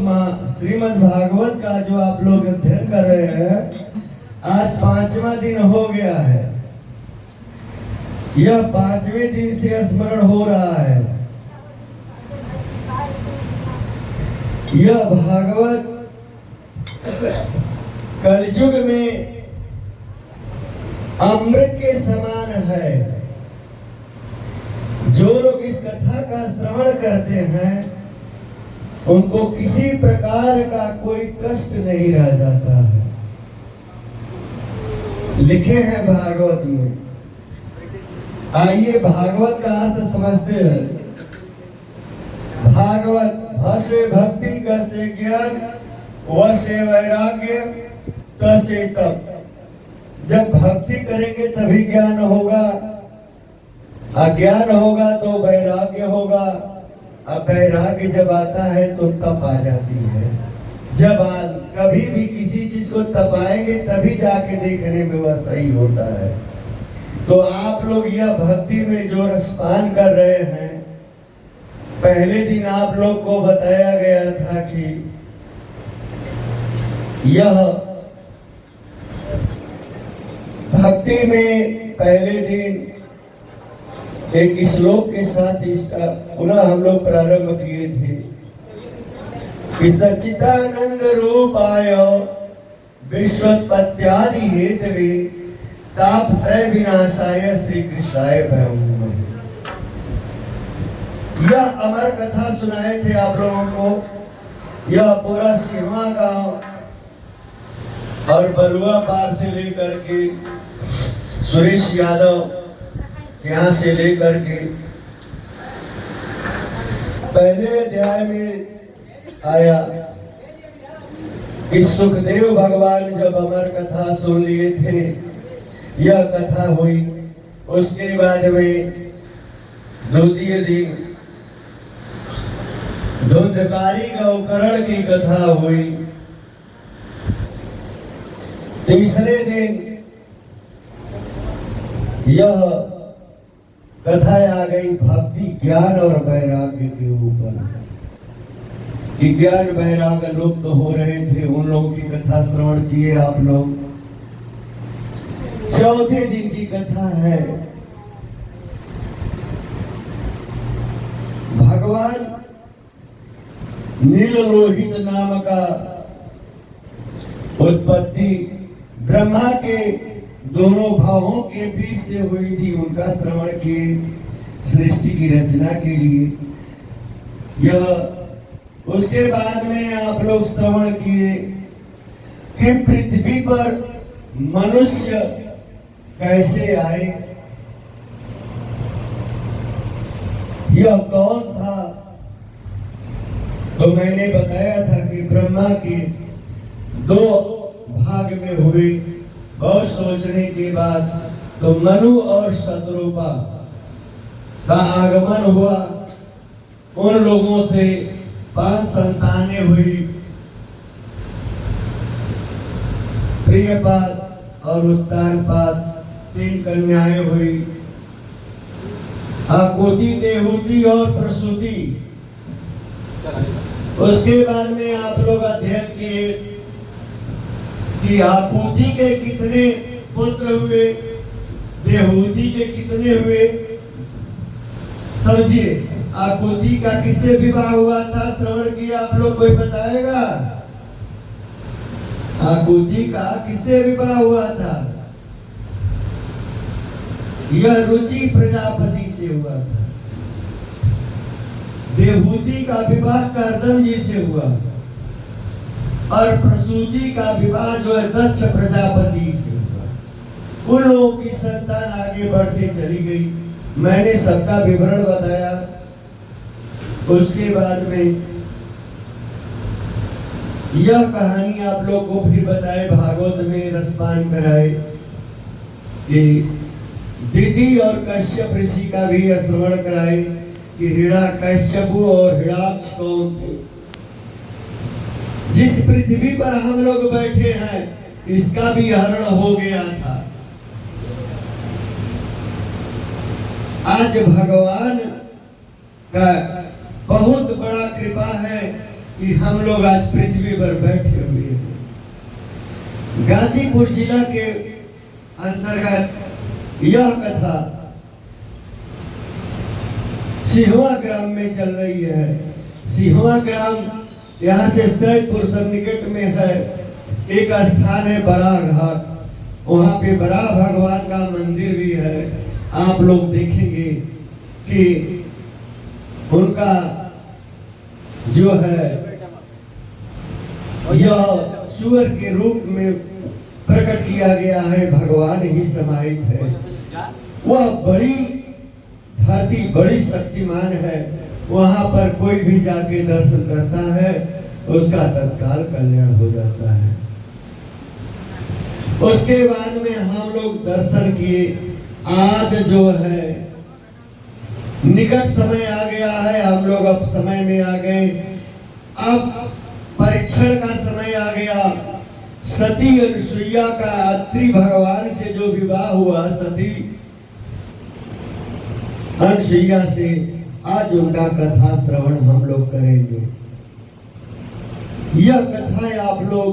श्रीमद् भागवत का जो आप लोग अध्ययन कर रहे हैं, आज 5वां दिन हो गया है। यह 5वें दिन से स्मरण हो रहा है। यह भागवत कलयुग में अमृत के समान है। जो लोग इस कथा का श्रवण करते हैं उनको किसी प्रकार का कोई कष्ट नहीं रह जाता है। लिखे हैं भागवत में। आइए भागवत का अर्थ समझते हैं। भागवत भ से भक्ति, ग से ज्ञान, व से वैराग्य, त से तप। जब भक्ति करेंगे तभी ज्ञान होगा, अज्ञान होगा तो वैराग्य होगा। अब वैराग्य जब आता है तो तप आ जाती है। जब कभी भी किसी चीज को तपाएंगे तभी जाके देखने में वह सही होता है। तो आप लोग यह भक्ति में जो रसपान कर रहे हैं, पहले दिन आप लोग को बताया गया था कि यह भक्ति में पहले दिन एक श्लोक के साथ इसका पुनः हम लोग प्रारंभ किए थे कि सच्चिदानंद रूपाय विश्वोत्पत्त्यादि हेतवे तापत्रय विनाशाय श्री कृष्णाय भयं नमः। यह अमर कथा सुनाए थे आप लोगों को। यह पूरा सिमा गांव और बलुआ पार से लेकर के सुरेश यादव यहाँ से लेकर के पहले अध्याय में आया कि सुखदेव भगवान जब अमर कथा सुन लिए थे, यह कथा हुई। उसके बाद में द्वितीय दिन धुंधकारी गौकर्ण की कथा हुई। तीसरे दिन यह कथा आ गई भक्ति, ज्ञान और वैराग्य के ऊपर कि ज्ञान वैराग्य लोग तो हो रहे थे, उन लोगों की कथा श्रवण किए आप लोग। चौथे दिन की कथा है भगवान नीललोहित नाम का उत्पत्ति ब्रह्मा के दोनों भावों के बीच से हुई थी। उनका श्रवण किए सृष्टि की रचना के लिए। यह उसके बाद में आप लोग श्रवण किए कि पृथ्वी पर मनुष्य कैसे आए, यह कौन था। तो मैंने बताया था कि ब्रह्मा के 2 भाग में हुए। बहुत सोचने के बाद तो मनु और शत्रुपा का आगमन हुआ। उन लोगों से 5 संतानें हुई। प्रियपाद और उत्तानपाद 3 कन्याएं हुई। आकुति, देहूति और प्रसूति। उसके बाद में आप लोग अध्ययन किए कि आकुति के कितने पुत्र हुए, देहूति के कितने हुए। समझिए, आकुति का किससे विवाह हुआ था, श्रवण किया आप लोग, कोई बताएगा? आकुति का किससे विवाह हुआ था? यह रुचि प्रजापति से हुआ था। देहूति का विवाह कर्दम जी से हुआ और प्रसूति का विवाह जो है दक्ष प्रजापति से हुआ। उन लोगों की संतान आगे बढ़ते चली गई। मैंने सबका विवरण बताया। उसके बाद में यह कहानी आप लोग को फिर बताए, भागवत में रसपान कराए कि दिति और कश्यप ऋषि का भी श्रवण कराए कि हिरण्यकश्यपु और हिरण्याक्ष कौन थे। जिस पृथ्वी पर हम लोग बैठे हैं इसका भी हरण हो गया था। आज भगवान का बहुत बड़ा कृपा है कि हम लोग आज पृथ्वी पर बैठे हुए हैं। गाजीपुर जिला के अंतर्गत यह कथा सिहवा ग्राम में चल रही है। सिहवा ग्राम यहाँ से सैदपुर निकट में है। एक स्थान है बड़ा घाट, वहाँ पे बड़ा भगवान का मंदिर भी है। आप लोग देखेंगे कि उनका जो है यह सूअर के रूप में प्रकट किया गया है, भगवान ही समाहित है। वह बड़ी धरती बड़ी शक्तिमान है, वहां पर कोई भी जाके दर्शन करता है उसका तत्काल कल्याण हो जाता है। उसके बाद में हम लोग दर्शन किए। आज जो है निकट समय आ गया है, हम लोग अब समय में आ गए। अब परीक्षण का समय आ गया। सती अनुसुईया का अत्रि भगवान से जो विवाह हुआ, सती अनुसुईया से, आज उनका कथा श्रवण हम लोग करेंगे। यह कथा आप लोग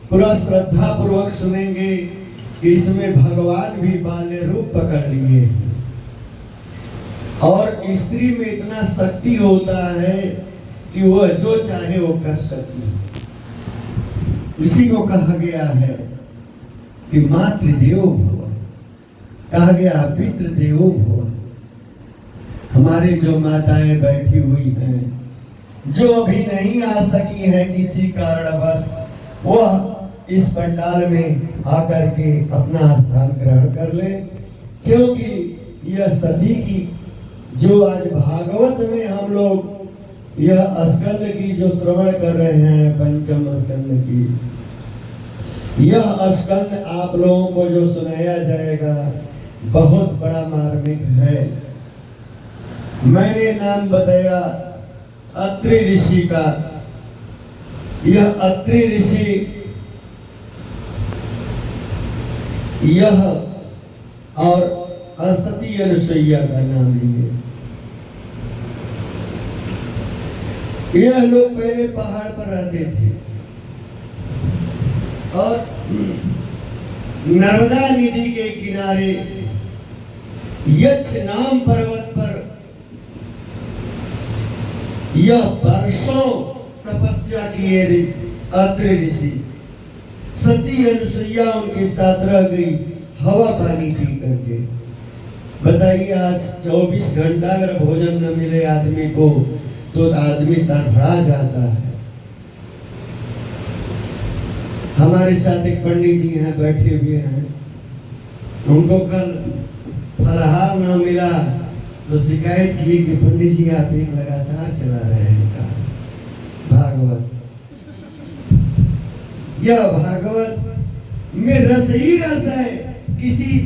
पूरा श्रद्धा पूर्वक सुनेंगे कि इसमें भगवान भी बाल्य रूप पकड़ लिए और स्त्री में इतना शक्ति होता है कि वह जो चाहे वो कर सकती। इसी को कहा गया है कि मातृदेवो भव, कहा गया पितृदेवो भव। हमारे जो माताएं बैठी हुई हैं, जो अभी नहीं आ सकी हैं किसी कारणवश, वह इस पंडाल में आकर के अपना स्थान ग्रहण कर ले, क्योंकि यह सती की जो आज भागवत में हम लोग यह स्कंद की जो श्रवण कर रहे हैं, पंचम स्कंद की, यह स्कंद आप लोगों को जो सुनाया जाएगा बहुत बड़ा मार्मिक है। मैंने नाम बताया अत्रि ऋषि का। यह अत्रि ऋषि यह और सती अनुसुईया का नाम लिए। यह लोग पहले पहाड़ पर रहते थे और नर्मदा नदी के किनारे यक्ष नाम पर्वत पर यह वर्षों तपस्या किए अत्रि ऋषि। सती अनुसुईया उनके साथ रह गई हवा पानी पी करके। बताइए आज 24 घंटा अगर भोजन न मिले आदमी को तो आदमी तड़फड़ा जाता है। हमारे साथ एक पंडित जी यहाँ बैठे हुए हैं, उनको कल फलाहार न मिला तो शिकायत की कि पंडित जी आप एक लगातार चला रहे हैं का भागवत। यह भागवत में रस ही रस है, किसी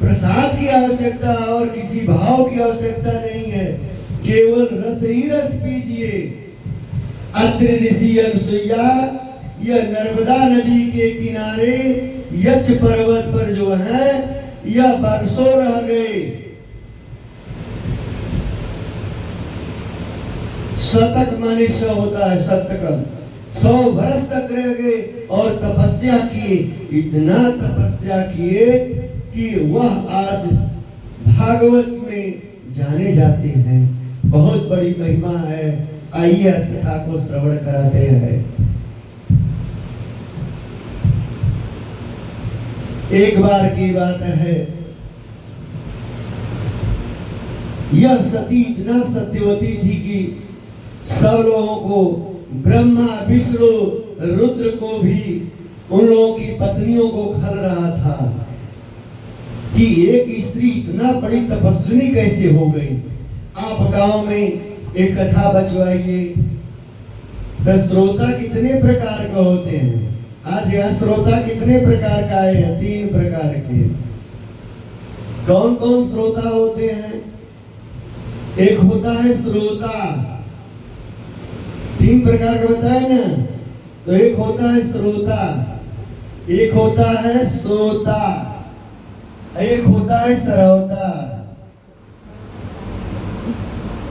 प्रसाद की आवश्यकता और किसी भाव की आवश्यकता नहीं है, केवल रस ही रस पीजिए। अत्रि ऋषि अनुसुईया यह नर्मदा नदी के किनारे यक्ष पर्वत पर जो है यह वर्षों रह गए। शतक माने 100 होता है, शतकम 100 वर्ष तक रह गए और तपस्या किए। इतना तपस्या किए कि वह आज भागवत में जाने जाते हैं। बहुत बड़ी महिमा है। आइए आज कथा को श्रवण कराते हैं। एक बार की बात है, यह सती इतना सत्यवती थी कि सब लोगों को, ब्रह्मा विष्णु रुद्र को भी उन लोगों की पत्नियों को खल रहा था कि एक स्त्री इतना बड़ी तपस्विनी कैसे हो गई। आप गांव में एक कथा बचवाइए। तो श्रोता कितने प्रकार का होते हैं? आज यहाँ श्रोता कितने प्रकार का आए हैं? 3 प्रकार के। कौन कौन श्रोता होते हैं? एक होता है श्रोता, 3 प्रकार का बताया ना। तो एक होता है श्रोता, एक होता है श्रोता, एक होता है श्रवता।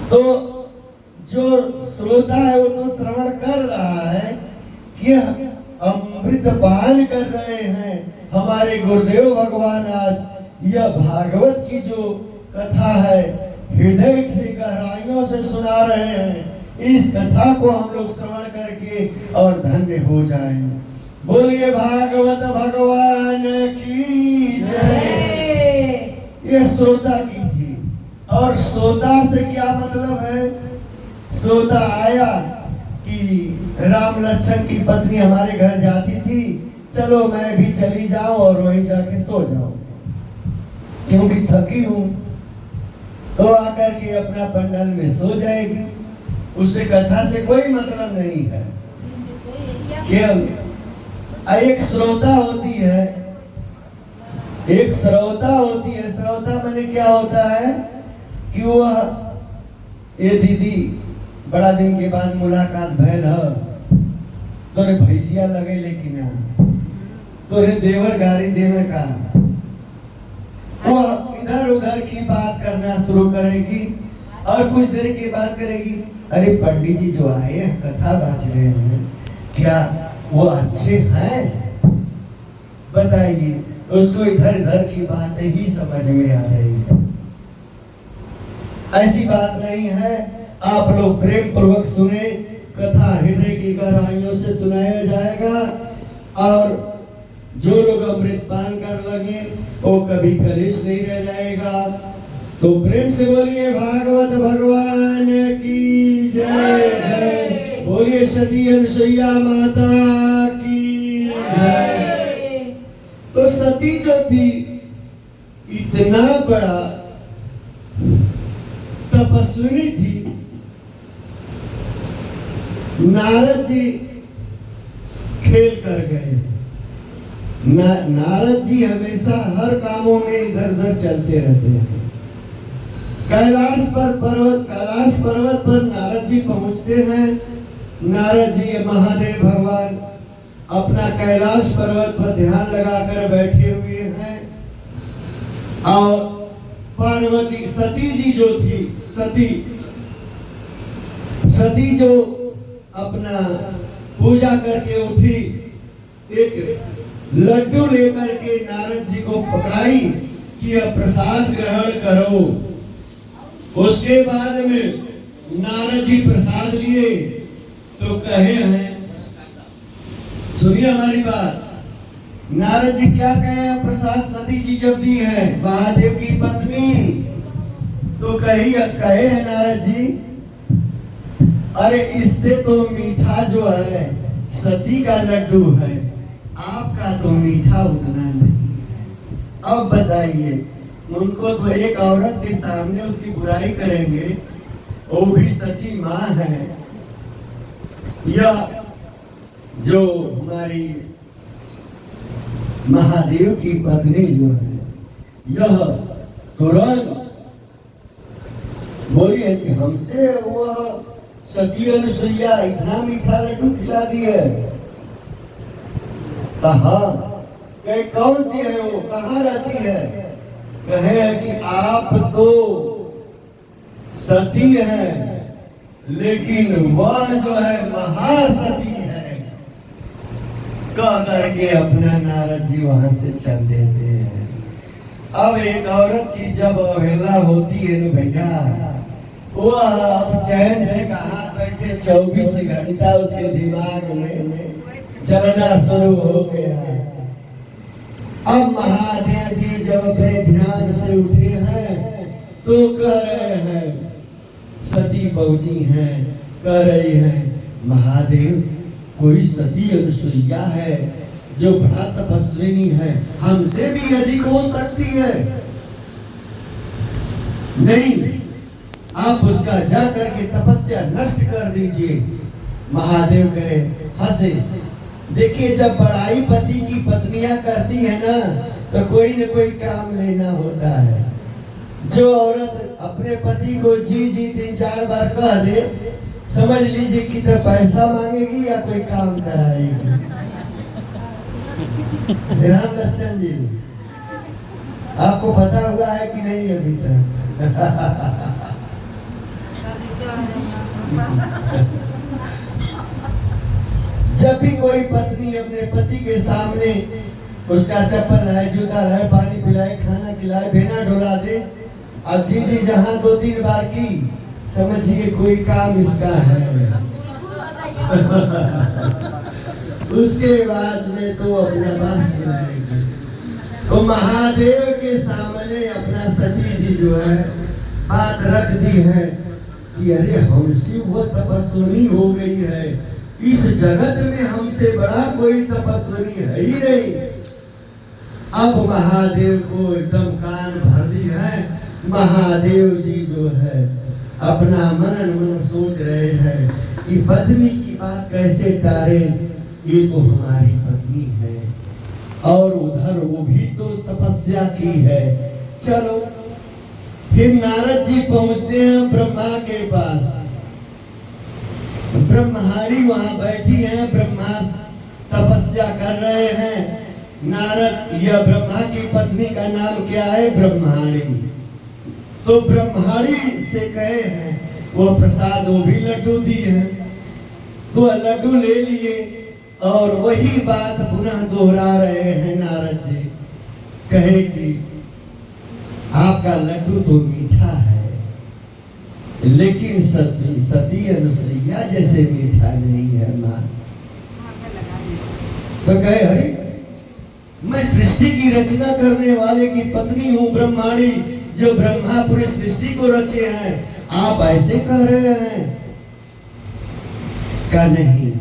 तो जो श्रोता है वो तो श्रवण कर रहा है कि अमृत पान कर रहे हैं। हमारे गुरुदेव भगवान आज यह भागवत की जो कथा है हृदय से गहराइयों से सुना रहे हैं। इस कथा को हम लोग श्रवण करके और धन्य हो जाएं। बोलिए भागवत भगवान की जय। यह श्रोता की थी। और श्रोता से क्या मतलब है? श्रोता आया कि राम लक्ष्मण की पत्नी हमारे घर जाती थी, चलो मैं भी चली जाऊं और वहीं जाके सो जाऊं क्योंकि थकी हूं। तो आकर के अपना पंडाल में सो जाएगी। उससे कथा से कोई मतलब नहीं है। केवल एक श्रोता होती है, एक श्रोता होती है। श्रोता माने क्या होता है कि वह ये दीदी बड़ा दिन के बाद मुलाकात भैल है, तोरे भैंसिया लगे लेकिन तोरे देवर गाड़ी देवे का। वह इधर उधर की बात करना शुरू करेगी और कुछ देर के बाद करेगी, अरे पंडित जी जो आए हैं कथा बाज रहे हैं, क्या वो अच्छे हैं? बताइए। उसको इधर उधर की बातें ही समझ में आ रही है। ऐसी बात नहीं है। आप लोग प्रेम पूर्वक सुने। कथा हृदय की गहराइयों से सुनाया जाएगा और जो लोग अमृत पान कर लगे वो कभी कलेश नहीं रह जाएगा। तो प्रेम से बोलिए भागवत भगवान की जय। बोलिए सती अनुसुईया माता की जय। तो सती जो थी इतना बड़ा तपस्विनी थी। नारद जी खेल कर गए। नारद जी हमेशा हर कामों में इधर उधर चलते रहते हैं। कैलाश पर्वत पर नारद जी पहुंचते हैं। नारद जी महादेव भगवान अपना कैलाश पर्वत पर ध्यान लगाकर बैठे हुए हैं और पार्वती सती जी जो थी, सती जो अपना पूजा करके उठी, एक लड्डू लेकर के नारद जी को पकड़ाई कि यह प्रसाद ग्रहण करो। उसके बाद में नारद जी प्रसाद लिए तो कहे हैं, सुनिए हमारी बात। नारद जी क्या कहे हैं? प्रसाद सती जी जब दी है महादेव की पत्नी, तो कहे हैं नारद जी, अरे इससे तो मीठा जो है सती का लड्डू है, आपका तो मीठा उतना नहीं है। अब बताइए, उनको तो एक औरत के सामने उसकी बुराई करेंगे, वो भी सती माँ है। यह जो हमारी महादेव की पत्नी जो है, यह तुरंत बोलिए कि हमसे वह सती अनुसुईया इतना मीठा लड्डू खिला दी है। कहा कौन सी है वो, कहाँ रहती है? कहे कि आप तो सती है लेकिन वह जो है महासती है। कह करके अपना नारद जी वहां से चल देते हैं। अब एक औरत की जब अवहेलना होती है ना भैया, वो अब चैन से कहा बैठे 24 घंटा उसके दिमाग में चलना शुरू हो गया। अब महादेव जी जब अपने ध्यान से उठे हैं तो कह रहे हैं, सती पहुंची हैं, कह रही हैं, महादेव कोई सती अनुसुईया है जो बड़ा तपस्विनी है, हमसे भी अधिक हो सकती है। नहीं, आप उसका जा करके तपस्या नष्ट कर दीजिए। महादेव कहे, हंसे। देखिए, जब बड़ाई पति की पत्नियां करती है ना, तो कोई न कोई काम लेना होता है। जो औरत अपने पति को जी 3-4 बार कह दे, समझ लीजिए कि तो पैसा मांगेगी या कोई काम कराएगी। राम लक्ष्मण जी, आपको पता हुआ है कि नहीं अभी तक? जब भी कोई पत्नी अपने पति के सामने उसका चप्पल लाए, जूता लाए, पानी पिलाए, खाना खिलाए, बेना डोला दे, अब जी जहां 2-3 बार की, समझिए कोई काम इसका है। उसके बाद में तो अपना बात सुनाएगी। तो महादेव के सामने अपना सती जी जो है बात रख दी है कि अरे हमसे वो तपस्विनी हो गई है, इस जगत में हमसे बड़ा कोई तपस्विनी है ही नहीं। अब महादेव को एकदम कान भर दी है। महादेव जी जो है अपना मन सोच रहे हैं कि पत्नी की बात कैसे टारे, ये तो हमारी पत्नी है और उधर वो भी तो तपस्या की है। चलो फिर नारद जी पहुंचते हैं ब्रह्मा के पास। ब्रह्माणी वहां बैठी हैं, ब्रह्मा तपस्या कर रहे हैं। नारद, यह ब्रह्मा की पत्नी का नाम क्या है? ब्रह्माणी। तो ब्रह्माणी से कहे हैं वो प्रसाद, वो भी लड्डू दिए हैं, तो लड्डू ले लिए और वही बात पुनः दोहरा रहे हैं नारद जी। कहे कि आपका लड्डू तो मीठा है, लेकिन सती अनुसुईया जैसे मीठा नहीं है मां। तो कहे अरे मैं सृष्टि की रचना करने वाले की पत्नी हूं, ब्रह्माणी, जो ब्रह्मा पूरी सृष्टि को रचे हैं, आप ऐसे कह रहे हैं? का नहीं,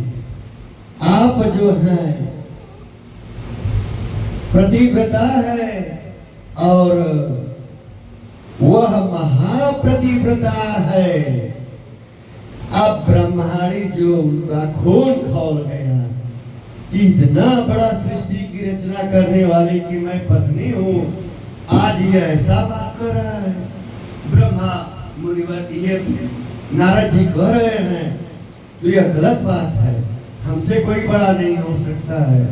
आप जो हैं प्रतिव्रता है और वह महाप्रतिव्रता है। अब ब्रह्माणी जो उनका खून खौल गया कि इतना बड़ा सृष्टि की रचना करने वाली की मैं पत्नी हूं, आज ये ऐसा बात कर रहा है। ब्रह्मा मुनिवर ये नारद जी कह रहे हैं तो यह गलत बात है, हमसे कोई बड़ा नहीं हो सकता है।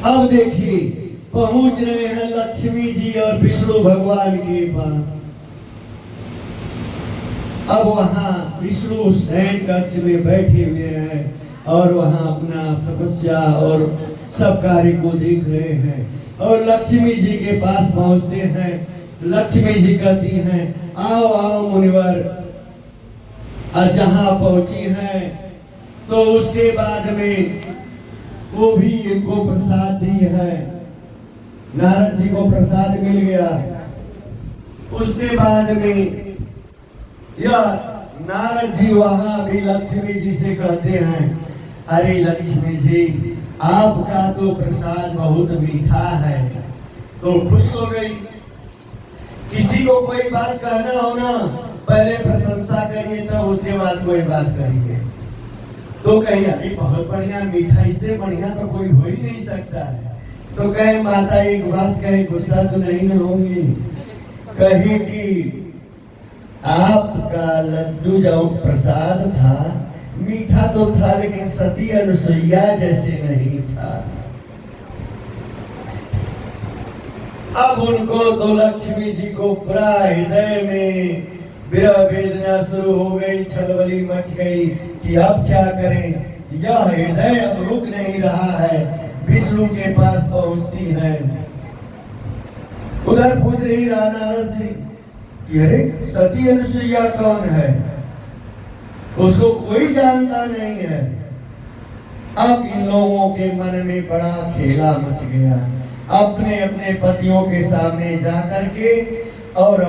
अब देखिए पहुंच रहे हैं लक्ष्मी जी और विष्णु भगवान के पास। अब वहां विष्णु शयन कक्ष में बैठे हुए हैं और वहां अपना तपस्या और सब कार्य को देख रहे हैं। और लक्ष्मी जी के पास पहुंचते हैं। लक्ष्मी जी कहती हैं आओ आओ मुनिवर। जहां पहुंची हैं तो उसके बाद में वो भी इनको प्रसाद दी है। नारद जी को प्रसाद मिल गया। उसके बाद में यह नारद जी वहां भी लक्ष्मी जी से कहते हैं अरे लक्ष्मी जी आपका तो प्रसाद बहुत मीठा है। तो खुश हो गई। किसी को कोई बात कहना हो ना, पहले प्रशंसा करिए तब उसके बाद कोई बात करिए। तो कही अरे बहुत बढ़िया, मीठा, इससे बढ़िया तो कोई हो ही नहीं सकता है। तो कहे माता एक बात कहे, गुस्सा तो नहीं न होंगी। कही कि आपका लड्डू जो प्रसाद था मीठा तो था, लेकिन सती अनुसुईया जैसे नहीं था। अब उनको तो लक्ष्मी जी को पूरा हृदय में विरह वेदना शुरू हो गई, छलबली मच गई कि अब क्या करें। यह हृदय अब रुक नहीं रहा है। विष्णु के पास पहुंचती है। उधर पूछ रही रहा नारद से कि अरे सती अनुसुईया कौन है? उसको कोई जानता नहीं है। अब इन लोगों के मन में बड़ा खेला मच गया। अपने अपने पतियों के सामने जाकर के और